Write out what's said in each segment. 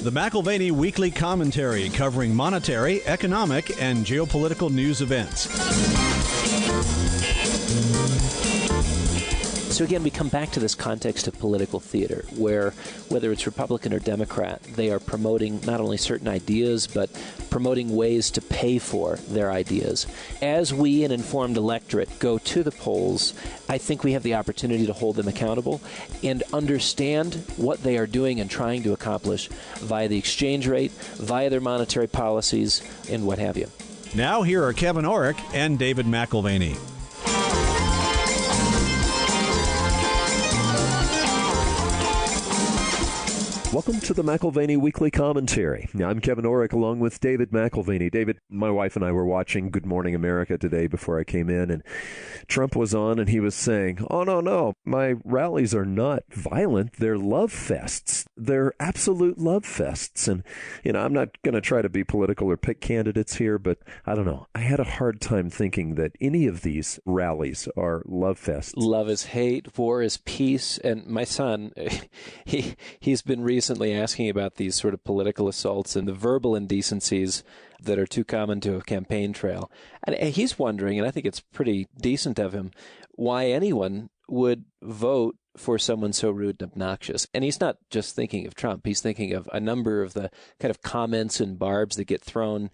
The McAlvany Weekly Commentary covering monetary, economic, and geopolitical news events. So again, we come back to this context of political theater, where whether it's Republican or Democrat, they are promoting not only certain ideas, but promoting ways to pay for their ideas. As we, an informed electorate, go to the polls, I think we have the opportunity to hold them accountable and understand what they are doing and trying to accomplish via the exchange rate, via their monetary policies, and what have you. Now here are Kevin Orrick and David McAlvany. Welcome to the McAlvany Weekly Commentary. I'm Kevin Orrick along with David McAlvany. David, my wife and I were watching Good Morning America today before I came in, and Trump was on and he was saying, oh, no, my rallies are not violent. They're love fests. They're absolute love fests. And, I'm not going to try to be political or pick candidates here, but I don't know. I had a hard time thinking that any of these rallies are love fests. Love is hate, war is peace. And my son, he's been recently asking about these sort of political assaults and the verbal indecencies that are too common to a campaign trail. And he's wondering, and I think it's pretty decent of him, why anyone would vote for someone so rude and obnoxious. And he's not just thinking of Trump. He's thinking of a number of the kind of comments and barbs that get thrown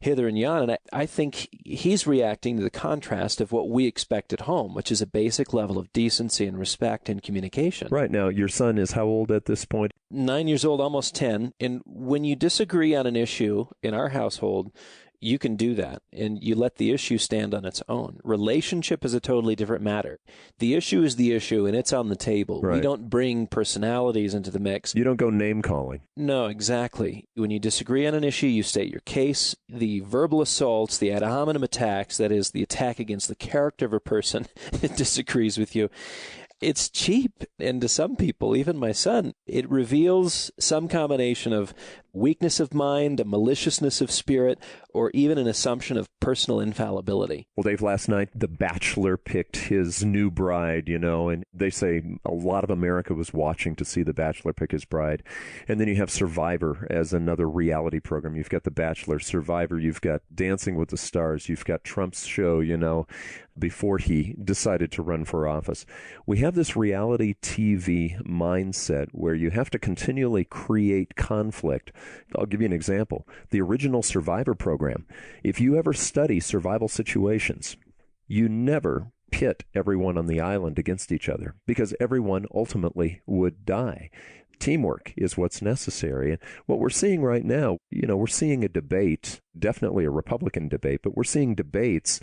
hither and yon. And I think he's reacting to the contrast of what we expect at home, which is a basic level of decency and respect and communication. Right. Now, your son is how old at this point? 9 years old, almost 10. And when you disagree on an issue in our household, you can do that, and you let the issue stand on its own. Relationship is a totally different matter. The issue is the issue, and it's on the table. Right. We don't bring personalities into the mix. You don't go name-calling. No, exactly. When you disagree on an issue, you state your case. The verbal assaults, the ad hominem attacks, that is, the attack against the character of a person that disagrees with you, it's cheap. And to some people, even my son, it reveals some combination of weakness of mind, a maliciousness of spirit, or even an assumption of personal infallibility. Well, Dave, last night, The Bachelor picked his new bride, and they say a lot of America was watching to see The Bachelor pick his bride. And then you have Survivor as another reality program. You've got The Bachelor, Survivor, you've got Dancing with the Stars, you've got Trump's show, before he decided to run for office. We have this reality TV mindset where you have to continually create conflict. I'll give you an example. The original Survivor program, if you ever study survival situations, you never pit everyone on the island against each other because everyone ultimately would die. Teamwork is what's necessary. And what we're seeing right now, we're seeing a debate, definitely a Republican debate, but we're seeing debates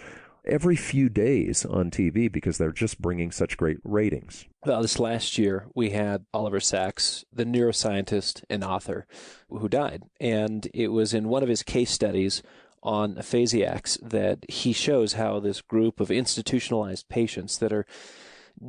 every few days on TV because they're just bringing such great ratings. Well, this last year, we had Oliver Sacks, the neuroscientist and author, who died. And it was in one of his case studies on aphasiacs that he shows how this group of institutionalized patients that are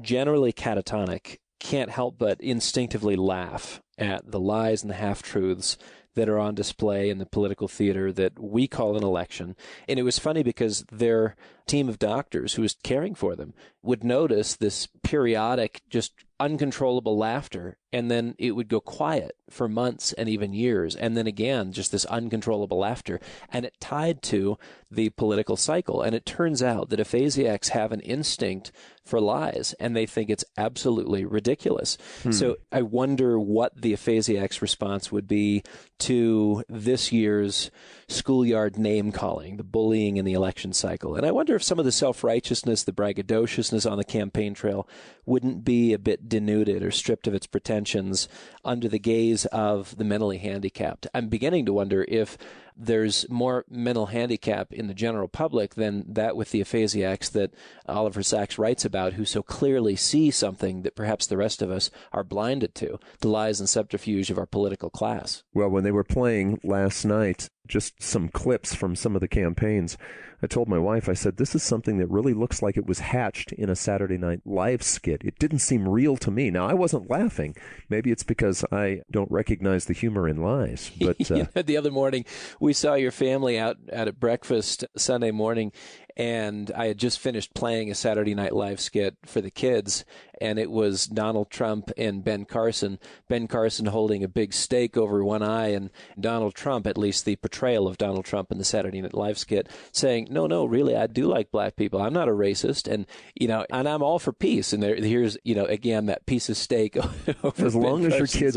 generally catatonic can't help but instinctively laugh at the lies and the half-truths that are on display in the political theater that we call an election. And it was funny because their team of doctors who was caring for them would notice this periodic, just uncontrollable laughter, and then it would go quiet for months and even years, and then again, just this uncontrollable laughter. And it tied to the political cycle. And it turns out that aphasiacs have an instinct for lies, and they think it's absolutely ridiculous. So I wonder what the aphasiacs' response would be to this year's schoolyard name-calling, the bullying in the election cycle. And I wonder if some of the self-righteousness, the braggadociousness on the campaign trail wouldn't be a bit denuded or stripped of its pretensions under the gaze of the mentally handicapped. I'm beginning to wonder if there's more mental handicap in the general public than that with the aphasiacs that Oliver Sacks writes about, who so clearly see something that perhaps the rest of us are blinded to, the lies and subterfuge of our political class. Well, when they were playing last night, just some clips from some of the campaigns, I told my wife, I said, this is something that really looks like it was hatched in a Saturday Night Live skit. It didn't seem real to me. Now, I wasn't laughing. Maybe it's because I don't recognize the humor in lies. But the other morning, we saw your family out at breakfast Sunday morning, And I had just finished playing a Saturday Night Live skit for the kids, and it was Donald Trump and Ben Carson. Ben Carson holding a big steak over one eye, and Donald Trump, at least the portrayal of Donald Trump in the Saturday Night Live skit, saying, no, really, I do like black people. I'm not a racist, and and I'm all for peace. And here's, again, that piece of steak over as long Ben as your Carson's kids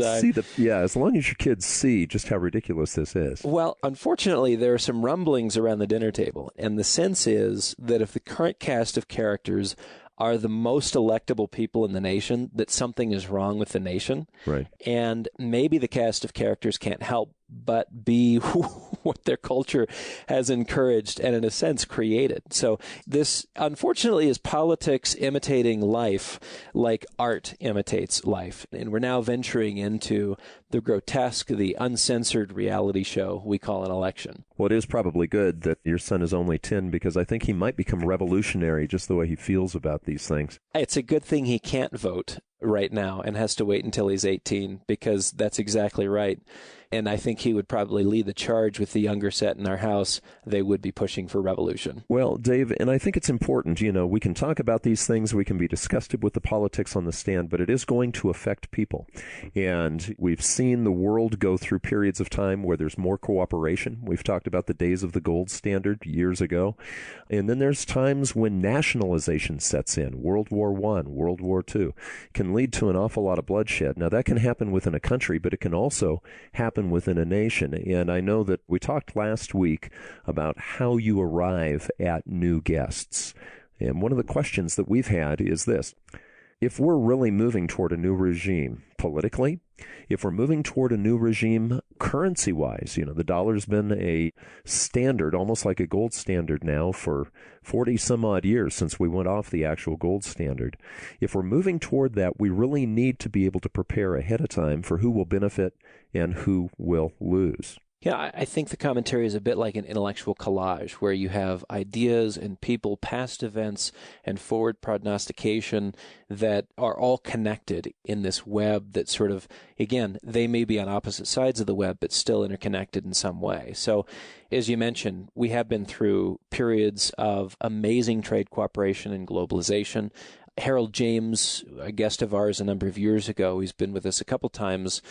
eye. as long as your kids see just how ridiculous this is. Well, unfortunately, there are some rumblings around the dinner table, and the sense is that if the current cast of characters are the most electable people in the nation, that something is wrong with the nation. Right. And maybe the cast of characters can't help but be what their culture has encouraged and, in a sense, created. So this, unfortunately, is politics imitating life like art imitates life. And we're now venturing into the grotesque, the uncensored reality show we call an election. Well, it is probably good that your son is only 10, because I think he might become revolutionary just the way he feels about these things. It's a good thing he can't vote right now and has to wait until he's 18, because that's exactly right. And I think he would probably lead the charge with the younger set in our house. They would be pushing for revolution. Well, Dave, and I think it's important, we can talk about these things, we can be disgusted with the politics on the stand, but it is going to affect people. And we've seen the world go through periods of time where there's more cooperation. We've talked about the days of the gold standard years ago. And then there's times when nationalization sets in. World War I, World War II can lead to an awful lot of bloodshed. Now, that can happen within a country, but it can also happen within a nation. And I know that we talked last week about how you arrive at new guests. And one of the questions that we've had is this: if we're really moving toward a new regime politically, if we're moving toward a new regime currency-wise, the dollar's been a standard, almost like a gold standard now for 40 some odd years since we went off the actual gold standard. If we're moving toward that, we really need to be able to prepare ahead of time for who will benefit and who will lose. Yeah, I think the commentary is a bit like an intellectual collage where you have ideas and people, past events, and forward prognostication that are all connected in this web that sort of, again, they may be on opposite sides of the web, but still interconnected in some way. So, as you mentioned, we have been through periods of amazing trade cooperation and globalization. Harold James, a guest of ours a number of years ago, he's been with us a couple times,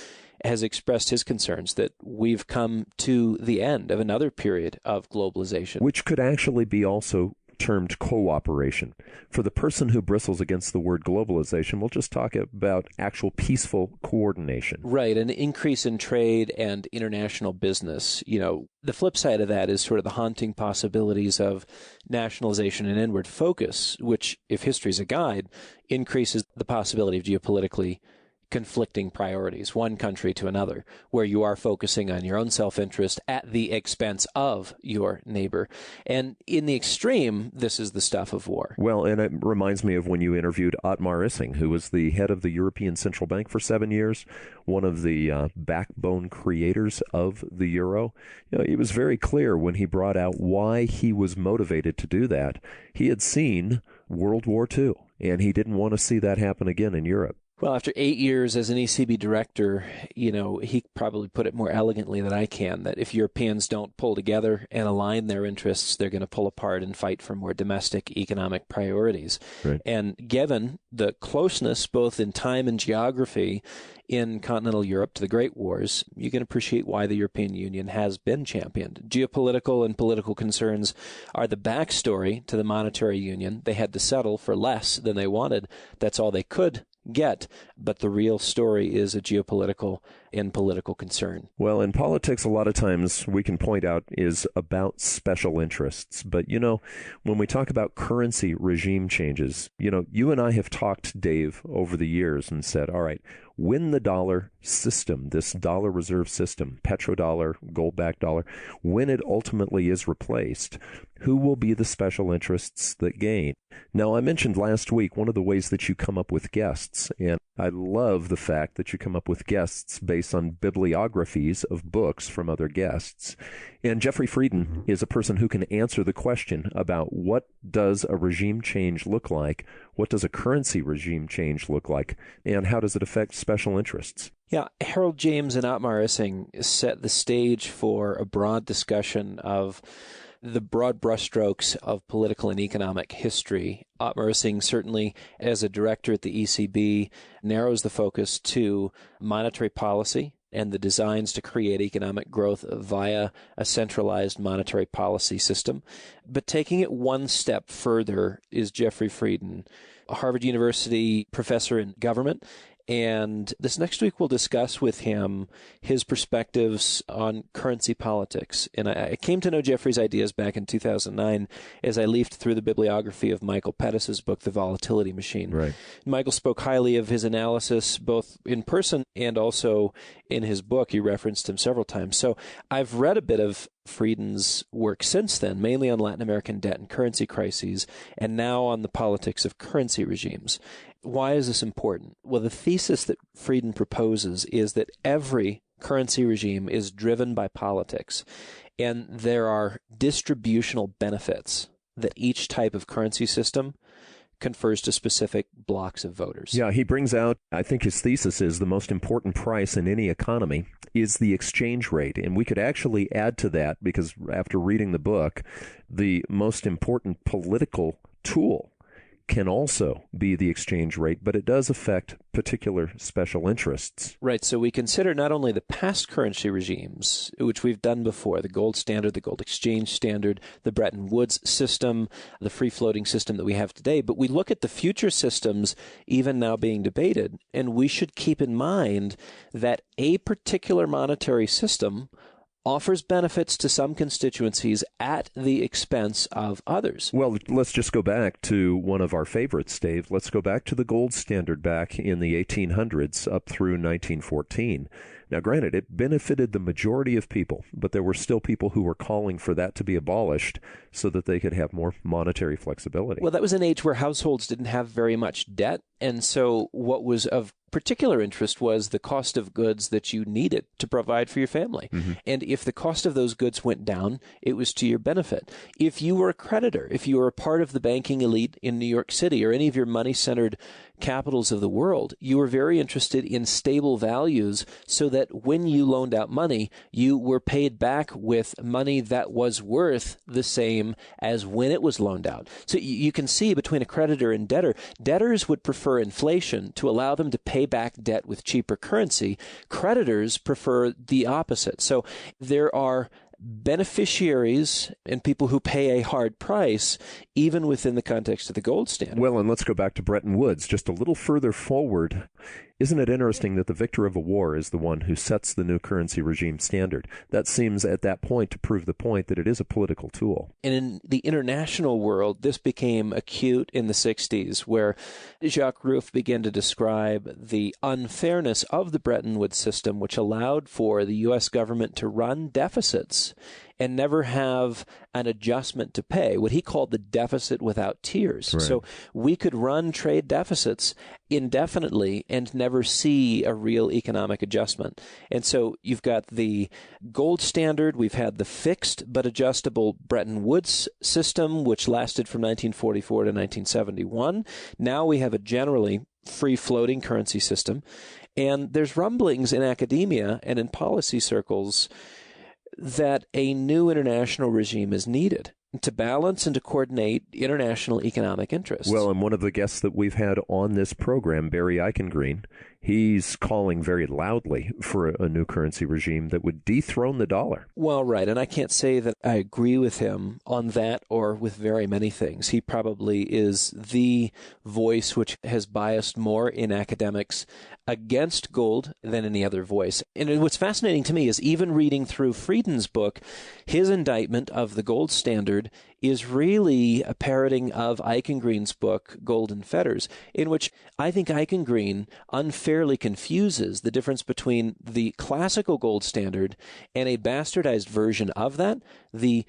has expressed his concerns that we've come to the end of another period of globalization. Which could actually be also termed cooperation. For the person who bristles against the word globalization, we'll just talk about actual peaceful coordination. Right, an increase in trade and international business. The flip side of that is sort of the haunting possibilities of nationalization and inward focus, which, if history's a guide, increases the possibility of geopolitically conflicting priorities, one country to another, where you are focusing on your own self-interest at the expense of your neighbor. And in the extreme, this is the stuff of war. Well, and it reminds me of when you interviewed Otmar Issing, who was the head of the European Central Bank for 7 years, one of the backbone creators of the euro. It was very clear when he brought out why he was motivated to do that. He had seen World War II, and he didn't want to see that happen again in Europe. Well, after 8 years as an ECB director, he probably put it more elegantly than I can, that if Europeans don't pull together and align their interests, they're going to pull apart and fight for more domestic economic priorities. Right. And given the closeness, both in time and geography, in continental Europe to the Great Wars, you can appreciate why the European Union has been championed. Geopolitical and political concerns are the backstory to the monetary union. They had to settle for less than they wanted. That's all they could get, but the real story is a geopolitical and political concern. Well, in politics, a lot of times we can point out is about special interests. But, when we talk about currency regime changes, you and I have talked, Dave, over the years and said, all right, when the dollar system, this dollar reserve system, petrodollar, gold-backed dollar, when it ultimately is replaced, who will be the special interests that gain? Now, I mentioned last week one of the ways that you come up with guests, and I love the fact that you come up with guests based on bibliographies of books from other guests. And Jeffrey Frieden is a person who can answer the question about what does a regime change look like, what does a currency regime change look like, and how does it affect special interests? Yeah, Harold James and Otmar Issing set the stage for a broad discussion of the broad brushstrokes of political and economic history. Ottmar Issing, certainly as a director at the ECB, narrows the focus to monetary policy and the designs to create economic growth via a centralized monetary policy system. But taking it one step further is Jeffrey Frieden, a Harvard University professor in government. And this next week, we'll discuss with him his perspectives on currency politics. And I came to know Jeffrey's ideas back in 2009 as I leafed through the bibliography of Michael Pettis's book, The Volatility Machine. Right. Michael spoke highly of his analysis, both in person and also in his book. He referenced him several times. So I've read a bit of Frieden's work since then, mainly on Latin American debt and currency crises, and now on the politics of currency regimes. Why is this important? Well, the thesis that Frieden proposes is that every currency regime is driven by politics, and there are distributional benefits that each type of currency system confers to specific blocks of voters. Yeah, he brings out, I think his thesis is the most important price in any economy is the exchange rate. And we could actually add to that, because after reading the book, the most important political tool can also be the exchange rate, but it does affect particular special interests. Right. So we consider not only the past currency regimes, which we've done before, the gold standard, the gold exchange standard, the Bretton Woods system, the free-floating system that we have today, but we look at the future systems even now being debated, and we should keep in mind that a particular monetary system offers benefits to some constituencies at the expense of others. Well, let's just go back to one of our favorites, Dave. Let's go back to the gold standard back in the 1800s up through 1914. Now, granted, it benefited the majority of people, but there were still people who were calling for that to be abolished so that they could have more monetary flexibility. Well, that was an age where households didn't have very much debt, and so what was of particular interest was the cost of goods that you needed to provide for your family. Mm-hmm. And if the cost of those goods went down, it was to your benefit. If you were a creditor, if you were a part of the banking elite in New York City or any of your money-centered capitals of the world, you were very interested in stable values so that when you loaned out money, you were paid back with money that was worth the same as when it was loaned out. So you can see between a creditor and debtor, debtors would prefer inflation to allow them to pay back debt with cheaper currency. Creditors prefer the opposite. So there are beneficiaries and people who pay a hard price, even within the context of the gold standard. Well, and let's go back to Bretton Woods just a little further forward. Isn't it interesting that the victor of a war is the one who sets the new currency regime standard? That seems at that point to prove the point that it is a political tool. And in the international world, this became acute in the 60s, where Jacques Rueff began to describe the unfairness of the Bretton Woods system, which allowed for the U.S. government to run deficits and never have an adjustment to pay, what he called the deficit without tears. Right. So we could run trade deficits indefinitely and never see a real economic adjustment. And so you've got the gold standard, we've had the fixed but adjustable Bretton Woods system, which lasted from 1944 to 1971. Now we have a generally free-floating currency system. And there's rumblings in academia and in policy circles that a new international regime is needed to balance and to coordinate international economic interests. Well, and one of the guests that we've had on this program, Barry Eichengreen, he's calling very loudly for a new currency regime that would dethrone the dollar. Well, right, and I can't say that I agree with him on that or with very many things. He probably is the voice which has biased more in academics against gold than any other voice. And what's fascinating to me is even reading through Frieden's book, his indictment of the gold standard is really a parroting of Eichengreen's book, Golden Fetters, in which I think Eichengreen unfairly confuses the difference between the classical gold standard and a bastardized version of that, the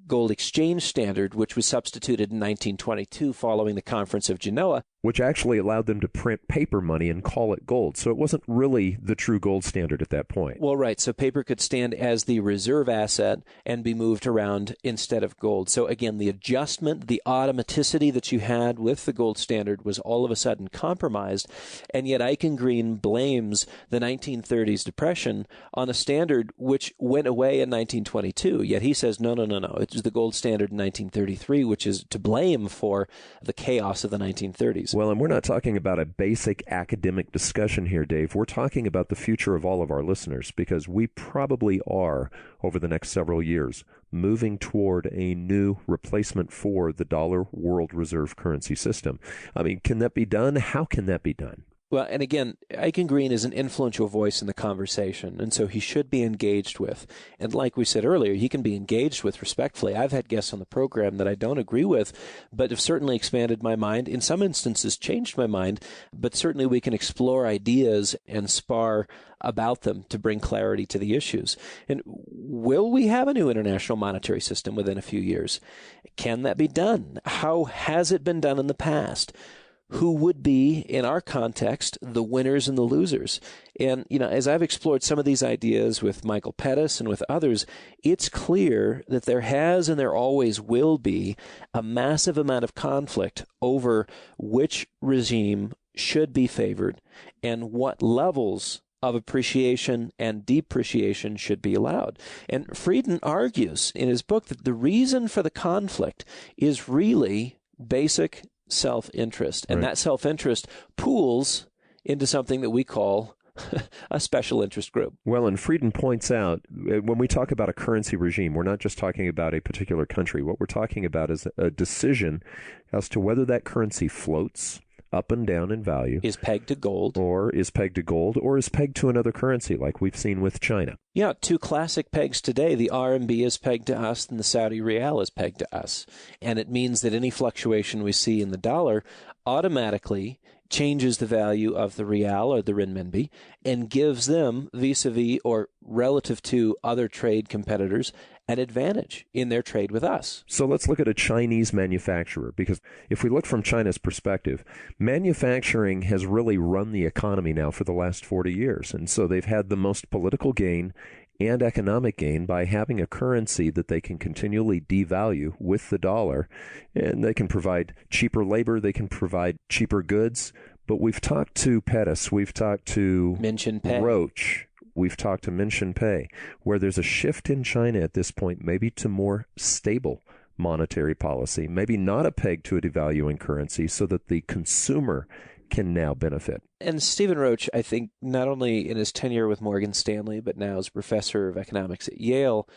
gold exchange standard, which was substituted in 1922 following the Conference of Genoa. which actually allowed them to print paper money and call it gold. So it wasn't really the true gold standard at that point. Well, right. So paper could stand as the reserve asset and be moved around instead of gold. So again, the adjustment, the automaticity that you had with the gold standard was all of a sudden compromised. And yet Eichengreen blames the 1930s depression on a standard which went away in 1922. Yet he says, no. It was the gold standard in 1933, which is to blame for the chaos of the 1930s. Well, and we're not talking about a basic academic discussion here, Dave. We're talking about the future of all of our listeners, because we probably are, over the next several years, moving toward a new replacement for the dollar world reserve currency system. I mean, can that be done? How can that be done? Well, and again, Eichengreen is an influential voice in the conversation, and so he should be engaged with. And like we said earlier, he can be engaged with respectfully. I've had guests on the program that I don't agree with, but have certainly expanded my mind, in some instances changed my mind, but certainly we can explore ideas and spar about them to bring clarity to the issues. And will we have a new international monetary system within a few years? Can that be done? How has it been done in the past? Who would be, in our context, the winners and the losers? And, as I've explored some of these ideas with Michael Pettis and with others, it's clear that there has and there always will be a massive amount of conflict over which regime should be favored and what levels of appreciation and depreciation should be allowed. And Frieden argues in his book that the reason for the conflict is really basic self-interest. And that self-interest pools into something that we call a special interest group. Well, and Frieden points out, when we talk about a currency regime, we're not just talking about a particular country. What we're talking about is a decision as to whether that currency floats up and down in value, is pegged to gold, or is pegged to another currency, like we've seen with China. Yeah, two classic pegs today. The RMB is pegged to us and the Saudi Rial is pegged to us. And it means that any fluctuation we see in the dollar automatically changes the value of the Rial or the Renminbi and gives them, vis-a-vis or relative to other trade competitors, an advantage in their trade with us. So let's look at a Chinese manufacturer, because if we look from China's perspective, manufacturing has really run the economy now for the last 40 years. And so they've had the most political gain and economic gain by having a currency that they can continually devalue with the dollar. And they can provide cheaper labor, they can provide cheaper goods. But we've talked to Pettis, we've talked to Roach, we've talked to Min Shin-pei, where there's a shift in China at this point, maybe to more stable monetary policy, maybe not a peg to a devaluing currency, so that the consumer can now benefit. And Stephen Roach, I think, not only in his tenure with Morgan Stanley, but now as professor of economics at Yale,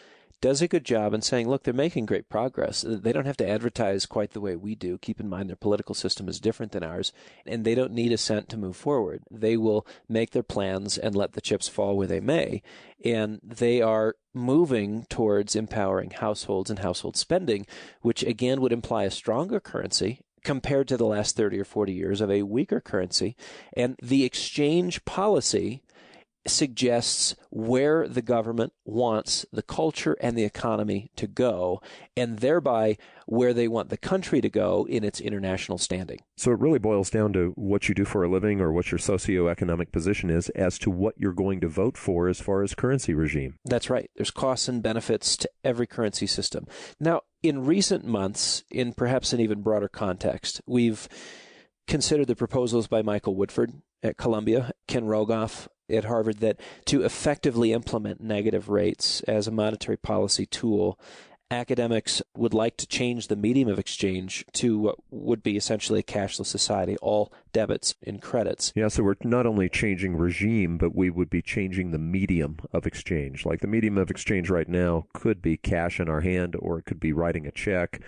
does a good job in saying, look, they're making great progress. They don't have to advertise quite the way we do. Keep in mind their political system is different than ours, and they don't need a cent to move forward. They will make their plans and let the chips fall where they may. And they are moving towards empowering households and household spending, which again would imply a stronger currency compared to the last 30 or 40 years of a weaker currency. And the exchange policy suggests where the government wants the culture and the economy to go, and thereby where they want the country to go in its international standing. So it really boils down to what you do for a living or what your socioeconomic position is as to what you're going to vote for as far as currency regime. That's right. There's costs and benefits to every currency system. Now, in recent months, in perhaps an even broader context, we've considered the proposals by Michael Woodford at Columbia, Ken Rogoff at Harvard, that to effectively implement negative rates as a monetary policy tool, academics would like to change the medium of exchange to what would be essentially a cashless society, all debits and credits. Yeah, so we're not only changing regime, but we would be changing the medium of exchange. Like the medium of exchange right now could be cash in our hand, or it could be writing a check,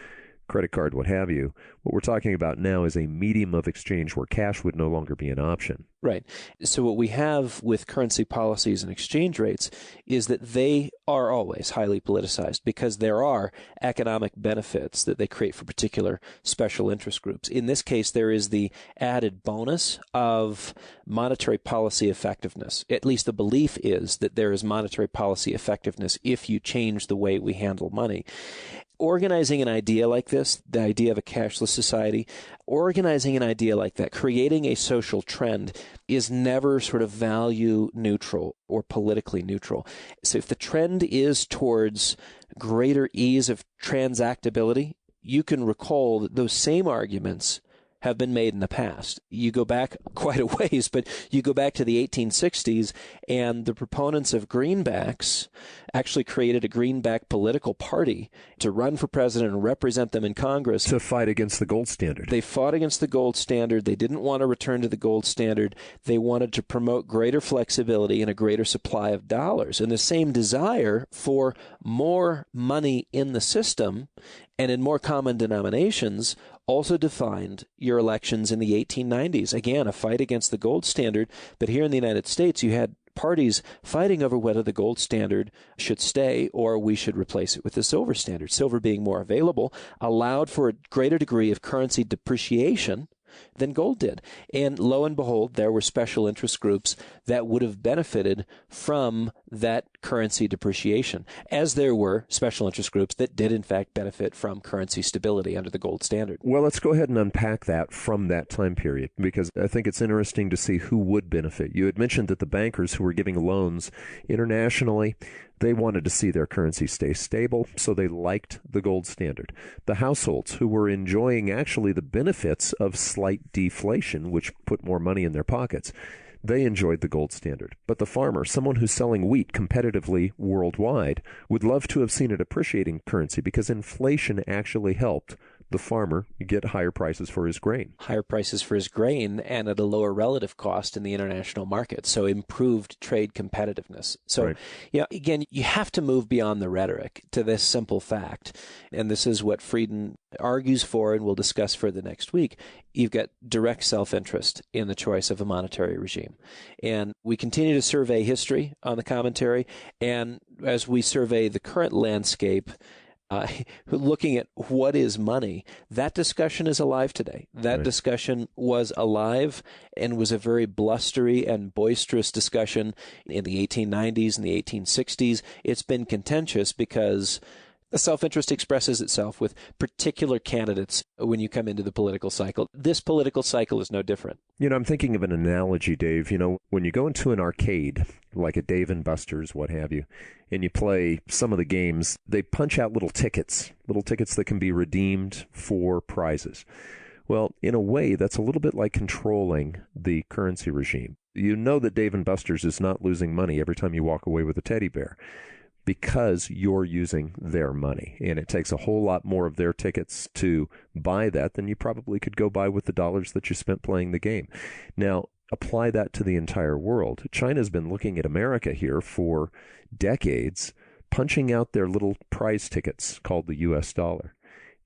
credit card, what have you. What we're talking about now is a medium of exchange where cash would no longer be an option. Right. So what we have with currency policies and exchange rates is that they are always highly politicized because there are economic benefits that they create for particular special interest groups. In this case, there is the added bonus of monetary policy effectiveness. At least the belief is that there is monetary policy effectiveness if you change the way we handle money. Organizing an idea like this, the idea of a cashless capitalist society, organizing an idea like that, creating a social trend, is never sort of value neutral or politically neutral. So if the trend is towards greater ease of transactability, you can recall that those same arguments have been made in the past. You go back quite a ways, but you go back to the 1860s, and the proponents of greenbacks actually created a greenback political party to run for president and represent them in Congress. To fight against the gold standard. They fought against the gold standard. They didn't want to return to the gold standard. They wanted to promote greater flexibility and a greater supply of dollars. And the same desire for more money in the system and in more common denominations also defined your elections in the 1890s. Again, a fight against the gold standard. But here in the United States, you had parties fighting over whether the gold standard should stay or we should replace it with the silver standard. Silver being more available allowed for a greater degree of currency depreciation than gold did. And lo and behold, there were special interest groups that would have benefited from that currency depreciation, as there were special interest groups that did in fact benefit from currency stability under the gold standard. Well, let's go ahead and unpack that from that time period, because I think it's interesting to see who would benefit. You had mentioned that the bankers who were giving loans internationally, they wanted to see their currency stay stable, so they liked the gold standard. The households who were enjoying actually the benefits of slight deflation, which put more money in their pockets, they enjoyed the gold standard. But the farmer, someone who's selling wheat competitively worldwide, would love to have seen an appreciating currency because inflation actually helped the farmer get higher prices for his grain. Higher prices for his grain and at a lower relative cost in the international market. So improved trade competitiveness. So, Right. Again, you have to move beyond the rhetoric to this simple fact. And this is what Frieden argues for and we'll discuss further next week. You've got direct self-interest in the choice of a monetary regime. And we continue to survey history on the commentary. And as we survey the current landscape, looking at what is money, that discussion is alive today. That Right. discussion was alive and was a very blustery and boisterous discussion in the 1890s and the 1860s. It's been contentious because the self-interest expresses itself with particular candidates when you come into the political cycle. This political cycle is no different. I'm thinking of an analogy, Dave. When you go into an arcade, like a Dave & Buster's, what have you, and you play some of the games, they punch out little tickets that can be redeemed for prizes. Well, in a way, that's a little bit like controlling the currency regime. You know that Dave & Buster's is not losing money every time you walk away with a teddy bear, because you're using their money. And it takes a whole lot more of their tickets to buy that than you probably could go buy with the dollars that you spent playing the game. Now, apply that to the entire world. China's been looking at America here for decades, punching out their little prize tickets called the U.S. dollar.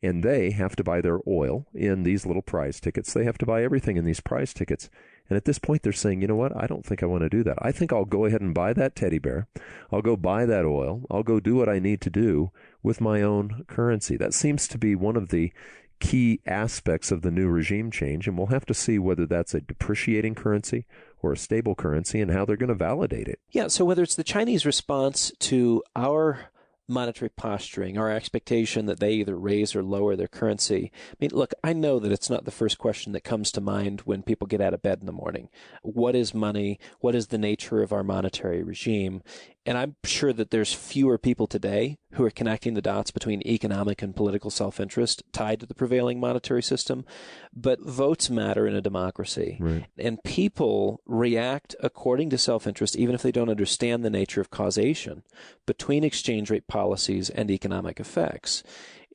And they have to buy their oil in these little prize tickets. They have to buy everything in these prize tickets. And at this point, they're saying, you know what? I don't think I want to do that. I think I'll go ahead and buy that teddy bear. I'll go buy that oil. I'll go do what I need to do with my own currency. That seems to be one of the key aspects of the new regime change. And we'll have to see whether that's a depreciating currency or a stable currency and how they're going to validate it. Yeah, so whether it's the Chinese response to our monetary posturing, our expectation that they either raise or lower their currency. I mean, look, I know that it's not the first question that comes to mind when people get out of bed in the morning. What is money? What is the nature of our monetary regime? And I'm sure that there's fewer people today who are connecting the dots between economic and political self-interest tied to the prevailing monetary system. But votes matter in a democracy. Right. And people react according to self-interest, even if they don't understand the nature of causation between exchange rate policies and economic effects.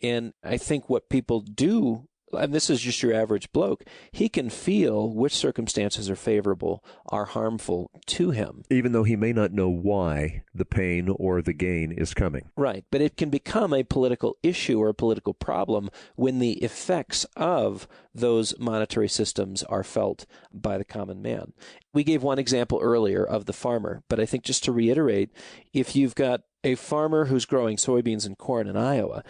And I think what people do, and this is just your average bloke, he can feel which circumstances are favorable, are harmful to him. Even though he may not know why the pain or the gain is coming. Right. But it can become a political issue or a political problem when the effects of those monetary systems are felt by the common man. We gave one example earlier of the farmer, but I think just to reiterate, if you've got a farmer who's growing soybeans and corn in Iowa,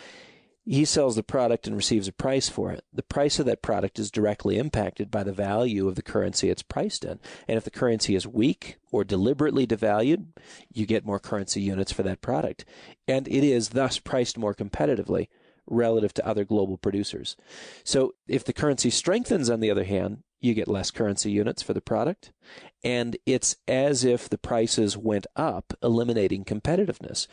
he sells the product and receives a price for it. The price of that product is directly impacted by the value of the currency it's priced in. And if the currency is weak or deliberately devalued, you get more currency units for that product. And it is thus priced more competitively. relative to other global producers. So if the currency strengthens, on the other hand, you get less currency units for the product, and it's as if the prices went up, eliminating competitiveness.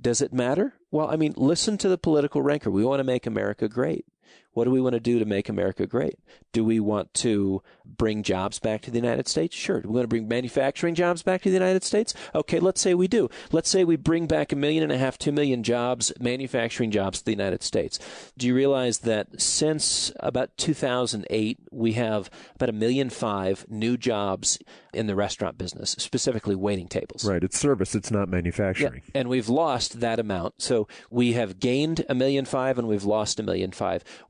Does it matter? Well, I mean, listen to the political rancor. We want to make America great. What do we want to do to make America great? Do we want to bring jobs back to the United States? Sure. Do we want to bring manufacturing jobs back to the United States? Okay, let's say we do. Let's say we bring back 1.5 million, 2 million jobs, manufacturing jobs to the United States. Do you realize that since about 2008, we have about 1.5 million new jobs in the restaurant business, specifically waiting tables? Right. It's service. It's not manufacturing. Yeah. And we've lost that amount. So we have gained 1.5 million and we've lost 1.5 million.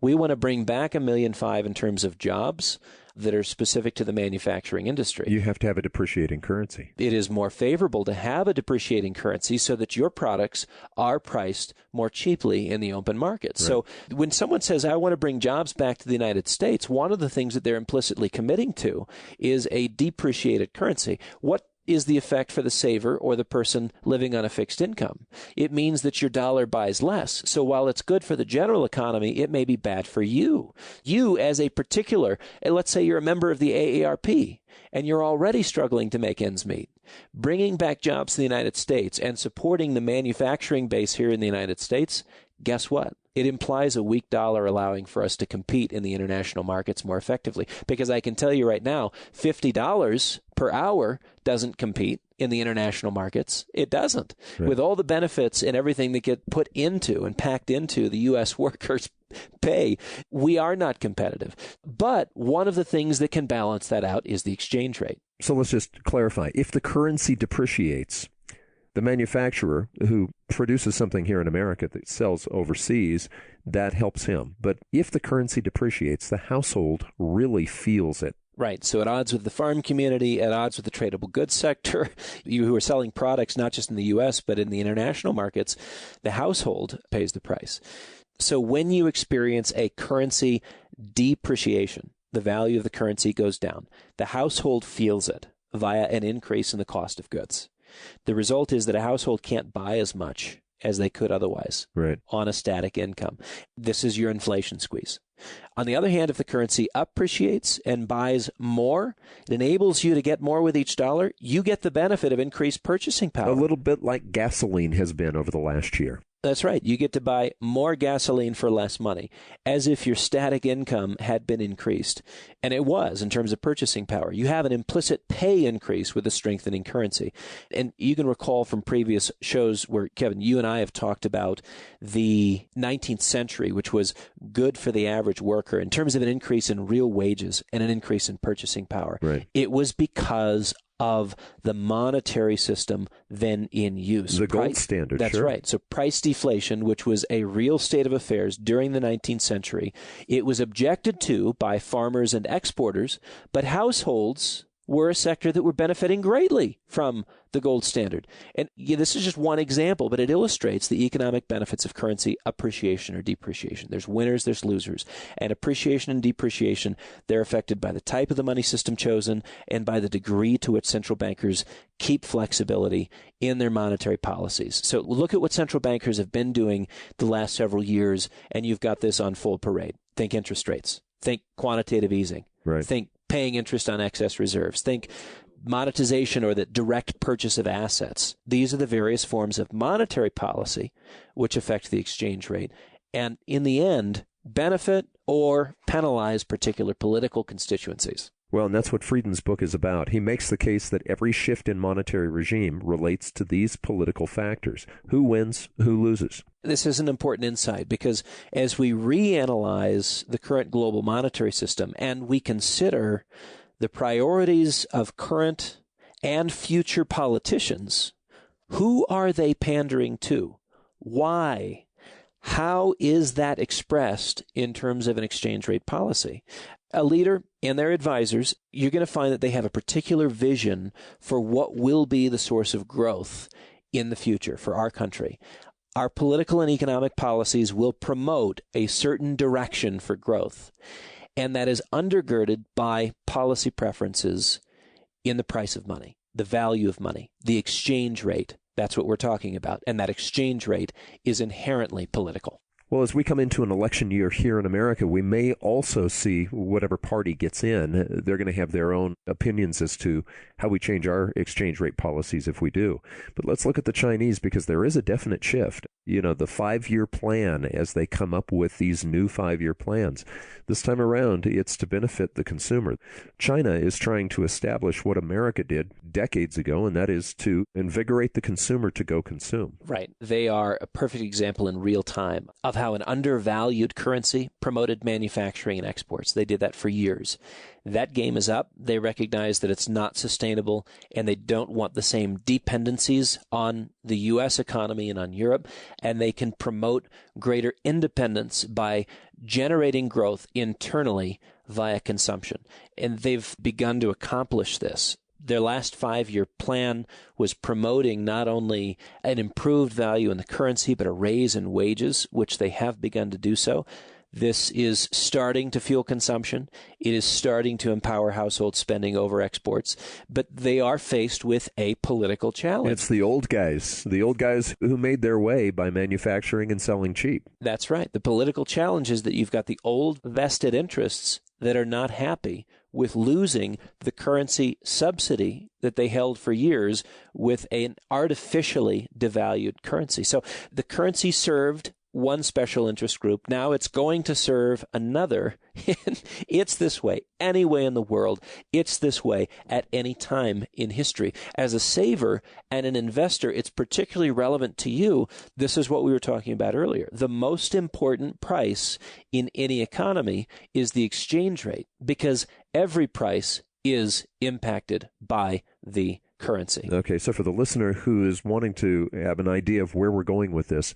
We want to bring back 1.5 million in terms of jobs that are specific to the manufacturing industry. You have to have a depreciating currency. It is more favorable to have a depreciating currency so that your products are priced more cheaply in the open market. Right. So when someone says, I want to bring jobs back to the United States, one of the things that they're implicitly committing to is a depreciated currency. What is the effect for the saver or the person living on a fixed income? It means that your dollar buys less. So while it's good for the general economy, it may be bad for you. You as a particular, let's say you're a member of the AARP and you're already struggling to make ends meet. Bringing back jobs to the United States and supporting the manufacturing base here in the United States, guess what? It implies a weak dollar allowing for us to compete in the international markets more effectively. Because I can tell you right now, $50 per hour doesn't compete in the international markets. It doesn't. Right. With all the benefits and everything that get put into and packed into the U.S. workers' pay, we are not competitive. But one of the things that can balance that out is the exchange rate. So let's just clarify. If the currency depreciates, the manufacturer who produces something here in America that sells overseas, that helps him. But if the currency depreciates, the household really feels it. Right. So at odds with the farm community, at odds with the tradable goods sector, you who are selling products not just in the U.S., but in the international markets, the household pays the price. So when you experience a currency depreciation, the value of the currency goes down. The household feels it via an increase in the cost of goods. The result is that a household can't buy as much as they could otherwise on a static income. This is your inflation squeeze. On the other hand, if the currency appreciates and buys more, it enables you to get more with each dollar. You get the benefit of increased purchasing power. A little bit like gasoline has been over the last year. That's right. You get to buy more gasoline for less money, as if your static income had been increased. And it was in terms of purchasing power. You have an implicit pay increase with a strengthening currency. And you can recall from previous shows where, Kevin, you and I have talked about the 19th century, which was good for the average worker in terms of an increase in real wages and an increase in purchasing power. Right. It was because of the monetary system then in use. The gold standard. That's sure. right. So price deflation, which was a real state of affairs during the 19th century, it was objected to by farmers and exporters, but households were a sector that were benefiting greatly from the gold standard. And this is just one example, but it illustrates the economic benefits of currency appreciation or depreciation. There's winners, there's losers. And appreciation and depreciation, they're affected by the type of the money system chosen and by the degree to which central bankers keep flexibility in their monetary policies. So look at what central bankers have been doing the last several years, and you've got this on full parade. Think interest rates. Think quantitative easing. Right. Think paying interest on excess reserves. Think monetization or the direct purchase of assets. These are the various forms of monetary policy which affect the exchange rate and, in the end, benefit or penalize particular political constituencies. Well, and that's what Friedman's book is about. He makes the case that every shift in monetary regime relates to these political factors. Who wins, who loses? This is an important insight because as we reanalyze the current global monetary system and we consider the priorities of current and future politicians, who are they pandering to? Why? How is that expressed in terms of an exchange rate policy? A leader and their advisors, you're going to find that they have a particular vision for what will be the source of growth in the future for our country. Our political and economic policies will promote a certain direction for growth, and that is undergirded by policy preferences in the price of money, the value of money, the exchange rate. That's what we're talking about, and that exchange rate is inherently political. Well, as we come into an election year here in America, we may also see whatever party gets in, they're going to have their own opinions as to how we change our exchange rate policies if we do. But let's look at the Chinese, because there is a definite shift. The 5-year plan, as they come up with these new 5-year plans, this time around, it's to benefit the consumer. China is trying to establish what America did decades ago, and that is to invigorate the consumer to go consume. Right. They are a perfect example in real time of how an undervalued currency promoted manufacturing and exports. They did that for years. That game is up. They recognize that it's not sustainable, and they don't want the same dependencies on the U.S. economy and on Europe, and they can promote greater independence by generating growth internally via consumption. And they've begun to accomplish this. Their last 5-year plan was promoting not only an improved value in the currency, but a raise in wages, which they have begun to do so. This is starting to fuel consumption. It is starting to empower household spending over exports, but they are faced with a political challenge. It's the old guys who made their way by manufacturing and selling cheap. That's right. The political challenge is that you've got the old vested interests that are not happy with losing the currency subsidy that they held for years with an artificially devalued currency. So the currency served one special interest group. Now it's going to serve another. It's this way any way in the world. It's this way at any time in history. As a saver and an investor, it's particularly relevant to you. This is what we were talking about earlier. The most important price in any economy is the exchange rate, because every price is impacted by the currency. Okay, so for the listener who is wanting to have an idea of where we're going with this,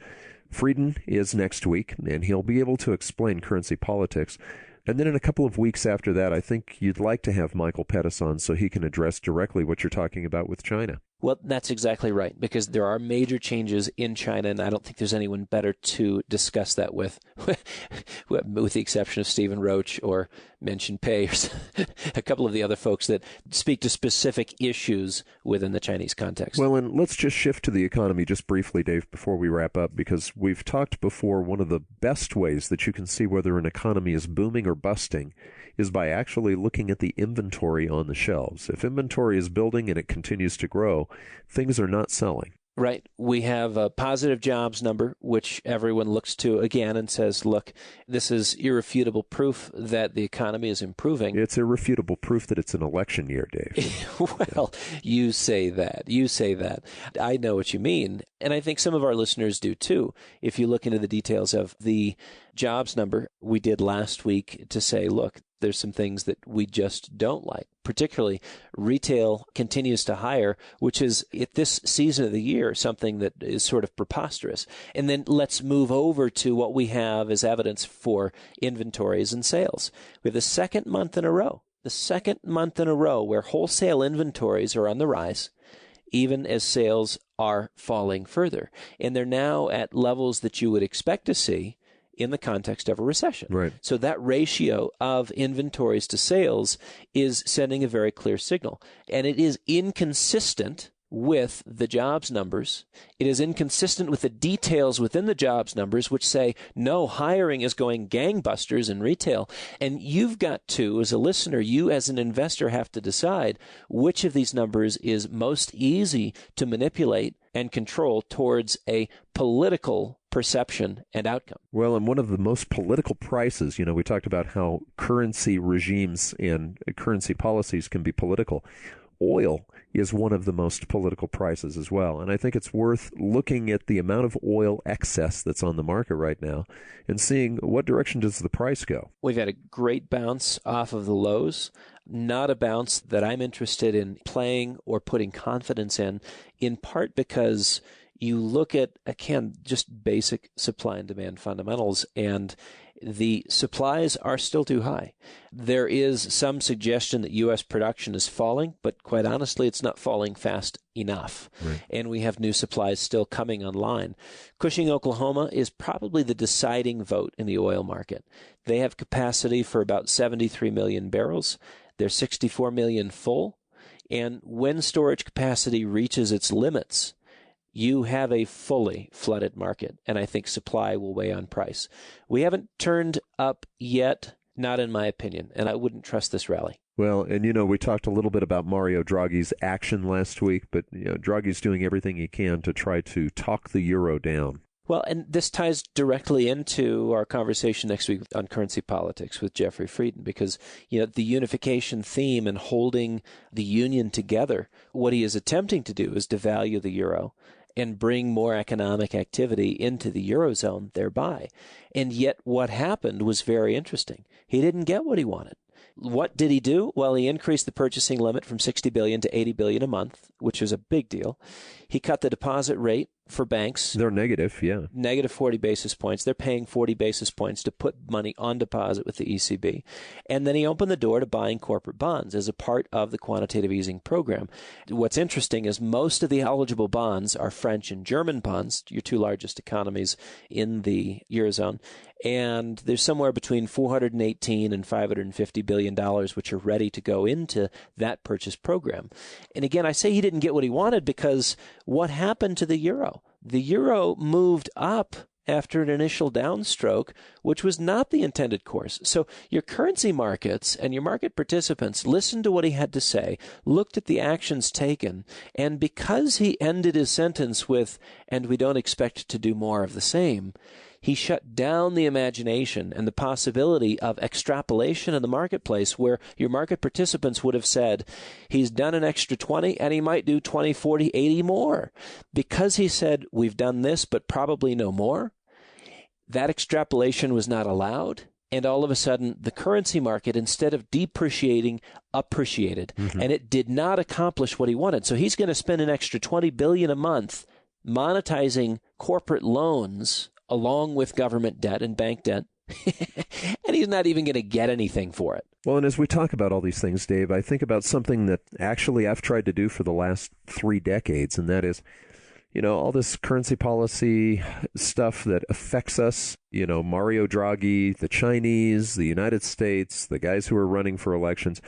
Frieden is next week, and he'll be able to explain currency politics. And then in a couple of weeks after that, I think you'd like to have Michael Pettis on so he can address directly what you're talking about with China. Well, that's exactly right, because there are major changes in China, and I don't think there's anyone better to discuss that with the exception of Stephen Roach or Min Pei, or a couple of the other folks that speak to specific issues within the Chinese context. Well, and let's just shift to the economy just briefly, Dave, before we wrap up, because we've talked before, one of the best ways that you can see whether an economy is booming or busting is by actually looking at the inventory on the shelves. If inventory is building and it continues to grow, things are not selling. Right. We have a positive jobs number, which everyone looks to again and says, look, this is irrefutable proof that the economy is improving. It's irrefutable proof that it's an election year, Dave. Well, you say that. You say that. I know what you mean. And I think some of our listeners do too. If you look into the details of the jobs number we did last week to say, look, there's some things that we just don't like. Particularly, retail continues to hire, which is, at this season of the year, something that is sort of preposterous. And then let's move over to what we have as evidence for inventories and sales. We have the second month in a row where wholesale inventories are on the rise, even as sales are falling further. And they're now at levels that you would expect to see in the context of a recession. Right. So that ratio of inventories to sales is sending a very clear signal. And it is inconsistent with the jobs numbers. It is inconsistent with the details within the jobs numbers, which say, no, hiring is going gangbusters in retail. And you've got to, as a listener, you as an investor have to decide which of these numbers is most easy to manipulate and control towards a political perception and outcome. Well, and one of the most political prices, we talked about how currency regimes and currency policies can be political. Oil is one of the most political prices as well. And I think it's worth looking at the amount of oil excess that's on the market right now and seeing what direction does the price go. We've had a great bounce off of the lows, not a bounce that I'm interested in playing or putting confidence in part because you look at, again, just basic supply and demand fundamentals, and the supplies are still too high. There is some suggestion that U.S. production is falling, but quite honestly, it's not falling fast enough. Right. And we have new supplies still coming online. Cushing, Oklahoma is probably the deciding vote in the oil market. They have capacity for about 73 million barrels. They're 64 million full. And when storage capacity reaches its limits, you have a fully flooded market, and I think supply will weigh on price. We haven't turned up yet, not in my opinion, and I wouldn't trust this rally. Well, and we talked a little bit about Mario Draghi's action last week, but Draghi's doing everything he can to try to talk the euro down. Well, and this ties directly into our conversation next week on currency politics with Jeffrey Frieden, because, the unification theme and holding the union together, what he is attempting to do is devalue the euro and bring more economic activity into the Eurozone thereby. And yet what happened was very interesting. He didn't get what he wanted. What did he do? Well, he increased the purchasing limit from $60 billion to $80 billion a month, which is a big deal. He cut the deposit rate for banks. They're negative, yeah. Negative 40 basis points. They're paying 40 basis points to put money on deposit with the ECB. And then he opened the door to buying corporate bonds as a part of the quantitative easing program. What's interesting is most of the eligible bonds are French and German bonds, your two largest economies in the Eurozone. And there's somewhere between $418 and $550 billion, which are ready to go into that purchase program. And again, I say he didn't get what he wanted because what happened to the euro? The euro moved up after an initial downstroke, which was not the intended course. So your currency markets and your market participants listened to what he had to say, looked at the actions taken, and because he ended his sentence with, "and we don't expect to do more of the same," he shut down the imagination and the possibility of extrapolation in the marketplace, where your market participants would have said, he's done an extra 20 and he might do 20, 40, 80 more. Because he said, we've done this, but probably no more, that extrapolation was not allowed. And all of a sudden, the currency market, instead of depreciating, appreciated. Mm-hmm. And it did not accomplish what he wanted. So he's going to spend an extra $20 billion a month monetizing corporate loans along with government debt and bank debt, and he's not even going to get anything for it. Well, and as we talk about all these things, Dave, I think about something that actually I've tried to do for the last 3 decades, and that is, all this currency policy stuff that affects us, Mario Draghi, the Chinese, the United States, the guys who are running for elections,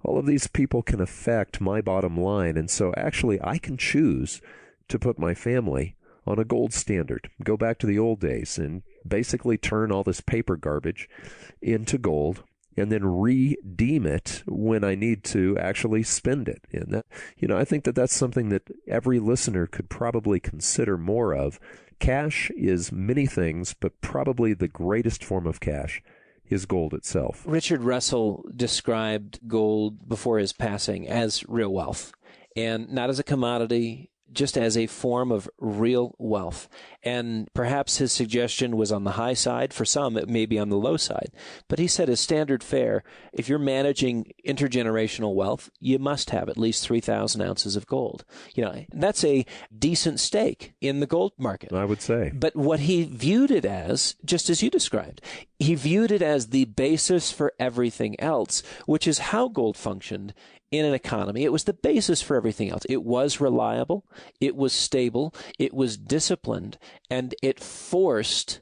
all of these people can affect my bottom line. And so actually I can choose to put my family on a gold standard, go back to the old days and basically turn all this paper garbage into gold and then redeem it when I need to actually spend it. And that, I think that that's something that every listener could probably consider more of. Cash is many things, but probably the greatest form of cash is gold itself. Richard Russell described gold before his passing as real wealth, and not as a commodity, just as a form of real wealth. And perhaps his suggestion was on the high side. For some, it may be on the low side. But he said as standard fare, if you're managing intergenerational wealth, you must have at least 3,000 ounces of gold. That's a decent stake in the gold market, I would say. But what he viewed it as, just as you described, he viewed it as the basis for everything else, which is how gold functioned in an economy. It was the basis for everything else. It was reliable, it was stable, it was disciplined, and it forced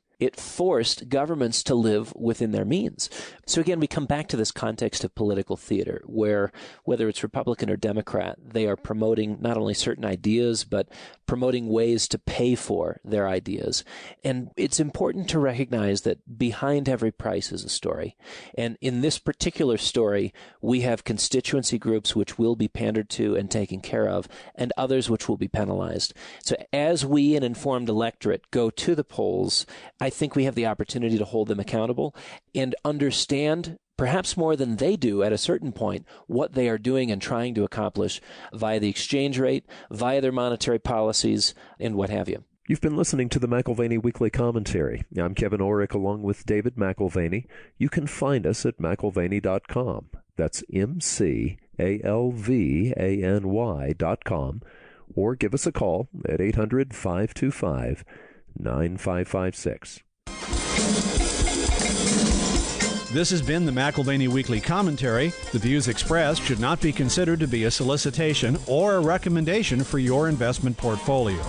governments to live within their means. So again, we come back to this context of political theater, where whether it's Republican or Democrat, they are promoting not only certain ideas, but promoting ways to pay for their ideas. And it's important to recognize that behind every price is a story. And in this particular story, we have constituency groups which will be pandered to and taken care of, and others which will be penalized. So as we, an informed electorate, go to the polls, I think we have the opportunity to hold them accountable and understand, perhaps more than they do at a certain point, what they are doing and trying to accomplish via the exchange rate, via their monetary policies, and what have you. You've been listening to the McAlvany Weekly Commentary. I'm Kevin Orrick along with David McAlvany. You can find us at McAlvany.com. That's McAlvany.com. Or give us a call at 800-525-9556. This has been the McAlvany Weekly Commentary. The views expressed should not be considered to be a solicitation or a recommendation for your investment portfolio.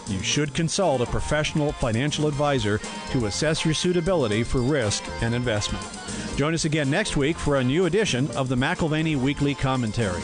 You should consult a professional financial advisor to assess your suitability for risk and investment. Join us again next week for a new edition of the McAlvany Weekly Commentary.